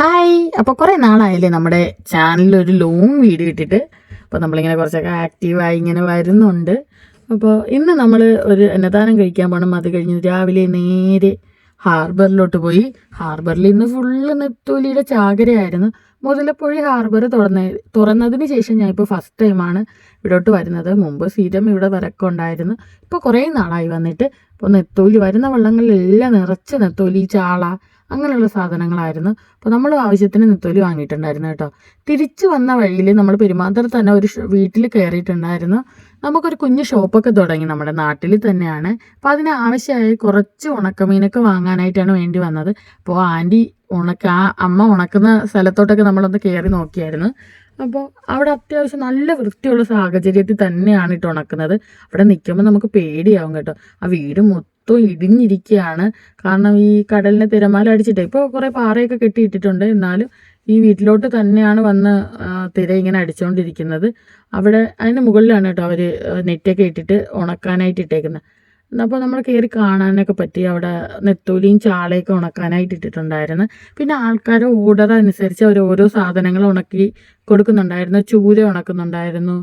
Hi. അപ്പോൾ കുറേ നാളായില്ലേ നമ്മുടെ ചാനലിൽ ഒരു ലോങ് വീഡിയോ ഇട്ടിട്ട്. അപ്പോൾ നമ്മളിങ്ങനെ കുറച്ചൊക്കെ ആക്റ്റീവായി ഇങ്ങനെ വരുന്നുണ്ട്. അപ്പോൾ ഇന്ന് നമ്മൾ ഒരു അന്നദാനം കഴിക്കാൻ പോകണം. അത് കഴിഞ്ഞ് രാവിലെ നേരെ ഹാർബറിലോട്ട് പോയി. ഹാർബറിൽ ഇന്ന് ഫുള്ള് നെത്തോലിയുടെ ചാകരയായിരുന്നു. മുതലപ്പുഴി ഹാർബർ തുറന്നതിന് ശേഷം ഞാൻ ഇപ്പോൾ ഫസ്റ്റ് ടൈമാണ് ഇവിടോട്ട് വരുന്നത്. മുമ്പ് സ്ഥിരം ഇവിടെ വരക്കുണ്ടായിരുന്നു. ഇപ്പോൾ കുറേ നാളായി വന്നിട്ട്. അപ്പോൾ നെത്തോലി വരുന്ന വള്ളങ്ങളിലെല്ലാം നിറച്ച് നെത്തോലി, ചാള അങ്ങനെയുള്ള സാധനങ്ങളായിരുന്നു. അപ്പോൾ നമ്മൾ ആവശ്യത്തിന് നെത്തോലി വാങ്ങിയിട്ടുണ്ടായിരുന്നു കേട്ടോ. തിരിച്ചു വന്ന വഴിയിൽ നമ്മൾ പെരുമാന്തറ തന്നെ ഒരു വീട്ടിൽ കയറിയിട്ടുണ്ടായിരുന്നു. നമുക്കൊരു കുഞ്ഞു ഷോപ്പൊക്കെ തുടങ്ങി നമ്മുടെ നാട്ടിൽ തന്നെയാണ്. അപ്പോൾ അതിന് ആവശ്യമായി കുറച്ച് ഉണക്കമീനൊക്കെ വാങ്ങാനായിട്ടാണ് വേണ്ടി വന്നത്. അപ്പോൾ ആൻറ്റി അമ്മ ഉണക്കുന്ന സ്ഥലത്തോട്ടൊക്കെ നമ്മളൊന്ന് കയറി നോക്കിയായിരുന്നു. അപ്പോൾ അവിടെ അത്യാവശ്യം നല്ല വൃത്തിയുള്ള സാഹചര്യത്തിൽ തന്നെയാണ് ഇട്ട് ഉണക്കുന്നത്. അവിടെ നിൽക്കുമ്പോൾ നമുക്ക് പേടിയാവും കേട്ടോ. ആ വീട് മൊത്തം ഇടിഞ്ഞിരിക്കുകയാണ്. കാരണം ഈ കടലിനെ തിരമാല അടിച്ചിട്ട് ഇപ്പോൾ കുറേ പാറയൊക്കെ കെട്ടിയിട്ടിട്ടുണ്ട്. എന്നാലും ഈ വീട്ടിലോട്ട് തന്നെയാണ് വന്ന് തിര ഇങ്ങനെ അടിച്ചുകൊണ്ടിരിക്കുന്നത്. അവിടെ അതിന് മുകളിലാണ് കേട്ടോ അവർ നെറ്റൊക്കെ ഇട്ടിട്ട് ഉണക്കാനായിട്ട് ഇട്ടേക്കുന്നത്. അപ്പോൾ നമ്മൾ കയറി കാണാനൊക്കെ പറ്റി. അവിടെ നെത്തോലിയും ചാളയൊക്കെ ഉണക്കാനായിട്ട് ഇട്ടിട്ടുണ്ടായിരുന്നു. പിന്നെ ആൾക്കാരെ ഓർഡർ അനുസരിച്ച് അവർ ഓരോ സാധനങ്ങൾ ഉണക്കി കൊടുക്കുന്നുണ്ടായിരുന്നു. ചൂര ഉണക്കുന്നുണ്ടായിരുന്നു,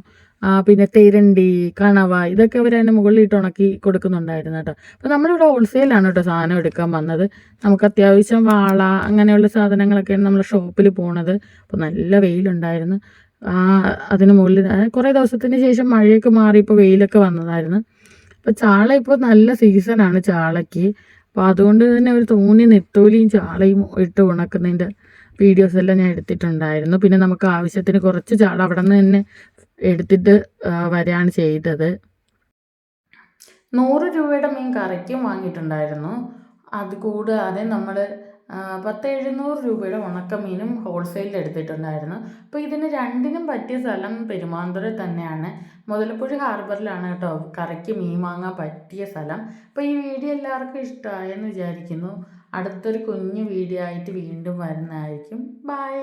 പിന്നെ തെരണ്ടി, കണവ, ഇതൊക്കെ അവർ അതിൻ്റെ മുകളിലിട്ട് ഉണക്കി കൊടുക്കുന്നുണ്ടായിരുന്നു കേട്ടോ. അപ്പോൾ നമ്മളിവിടെ ഹോൾസെയിലാണ് കേട്ടോ സാധനം എടുക്കാൻ വന്നത്. നമുക്ക് അത്യാവശ്യം വാള അങ്ങനെയുള്ള സാധനങ്ങളൊക്കെയാണ് നമ്മൾ ഷോപ്പിൽ പോണത്. അപ്പോൾ നല്ല വെയിലുണ്ടായിരുന്നു. അതിന് മുകളിൽ കുറേ ദിവസത്തിന് ശേഷം മഴയൊക്കെ മാറി ഇപ്പോൾ വെയിലൊക്കെ വന്നതായിരുന്നു. അപ്പോൾ ചാള ഇപ്പോൾ നല്ല സീസണാണ് ചാളയ്ക്ക്. അപ്പോൾ അതുകൊണ്ട് തന്നെ ഒരു തോന്നി നെത്തോലിയും ചാളയും ഇട്ട് ഉണക്കുന്നതിൻ്റെ വീഡിയോസ് എല്ലാം ഞാൻ എടുത്തിട്ടുണ്ടായിരുന്നു. പിന്നെ നമുക്ക് ആവശ്യത്തിന് കുറച്ച് ചാള അവിടെ നിന്ന് തന്നെ എടുത്തിട്ട് വരികയാണ് ചെയ്തത്. 100 രൂപയുടെ മീൻ കറിക്കും വാങ്ങിയിട്ടുണ്ടായിരുന്നു. അതുകൂടാതെ നമ്മൾ 700 രൂപയുടെ ഉണക്കമീനും ഹോൾസെയിലിൽ എടുത്തിട്ടുണ്ടായിരുന്നു. അപ്പോൾ ഇതിന് രണ്ടിനും പറ്റിയ സ്ഥലം പെരുമാന്തുറ തന്നെയാണ്. മുതലപ്പുഴ ഹാർബറിലാണ് കേട്ടോ കറിക്ക് മീൻ വാങ്ങാൻ പറ്റിയ സ്ഥലം. അപ്പോൾ ഈ വീഡിയോ എല്ലാവർക്കും ഇഷ്ടമായെന്ന് വിചാരിക്കുന്നു. അടുത്തൊരു കുഞ്ഞു വീഡിയോ ആയിട്ട് വീണ്ടും വരുന്നതായിരിക്കും. ബൈ.